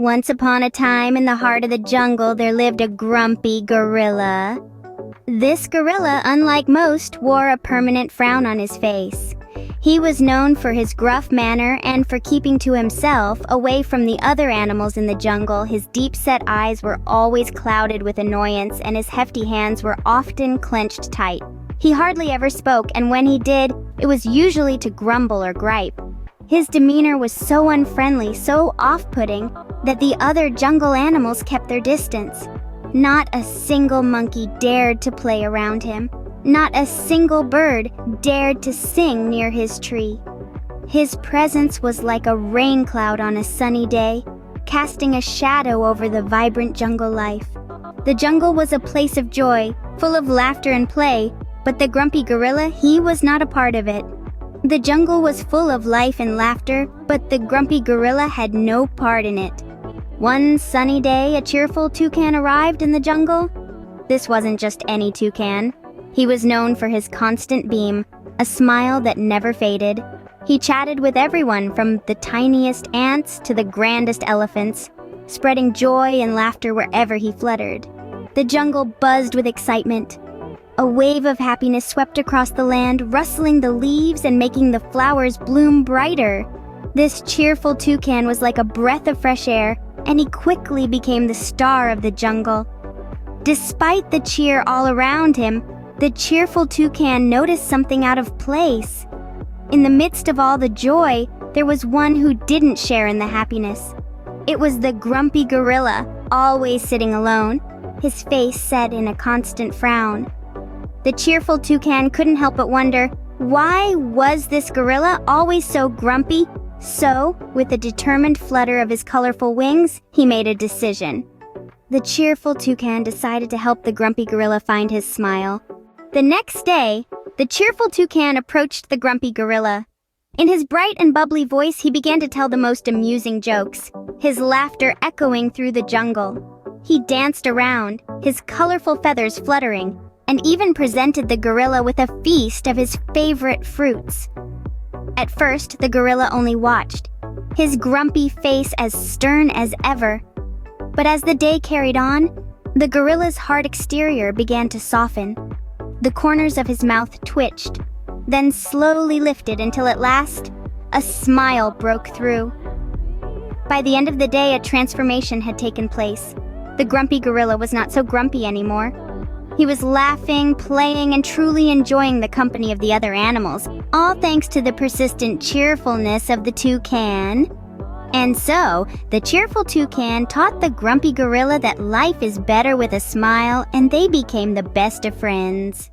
Once upon a time in the heart of the jungle, there lived a grumpy gorilla. This gorilla, unlike most, wore a permanent frown on his face. He was known for his gruff manner and for keeping to himself, away from the other animals in the jungle. His deep-set eyes were always clouded with annoyance, and his hefty hands were often clenched tight. He hardly ever spoke, and when he did, it was usually to grumble or gripe. His demeanor was so unfriendly, so off-putting, that the other jungle animals kept their distance. Not a single monkey dared to play around him. Not a single bird dared to sing near his tree. His presence was like a rain cloud on a sunny day, casting a shadow over the vibrant jungle life. The jungle was a place of joy, full of laughter and play, but the grumpy gorilla, he was not a part of it. The jungle was full of life and laughter, but the grumpy gorilla had no part in it. One sunny day, a cheerful toucan arrived in the jungle. This wasn't just any toucan. He was known for his constant beam, a smile that never faded. He chatted with everyone from the tiniest ants to the grandest elephants, spreading joy and laughter wherever he fluttered. The jungle buzzed with excitement. A wave of happiness swept across the land, rustling the leaves and making the flowers bloom brighter. This cheerful toucan was like a breath of fresh air, and he quickly became the star of the jungle. Despite the cheer all around him, the cheerful toucan noticed something out of place. In the midst of all the joy, there was one who didn't share in the happiness. It was the grumpy gorilla, always sitting alone, his face set in a constant frown. The cheerful toucan couldn't help but wonder, why was this gorilla always so grumpy? So, with a determined flutter of his colorful wings, he made a decision. The cheerful toucan decided to help the grumpy gorilla find his smile. The next day, the cheerful toucan approached the grumpy gorilla. In his bright and bubbly voice, he began to tell the most amusing jokes, his laughter echoing through the jungle. He danced around, his colorful feathers fluttering, and even presented the gorilla with a feast of his favorite fruits. At first, the gorilla only watched, his grumpy face as stern as ever. But as the day carried on, the gorilla's hard exterior began to soften. The corners of his mouth twitched, then slowly lifted until at last, a smile broke through. By the end of the day, a transformation had taken place. The grumpy gorilla was not so grumpy anymore. He was laughing, playing, and truly enjoying the company of the other animals, all thanks to the persistent cheerfulness of the toucan. And so, the cheerful toucan taught the grumpy gorilla that life is better with a smile, and they became the best of friends.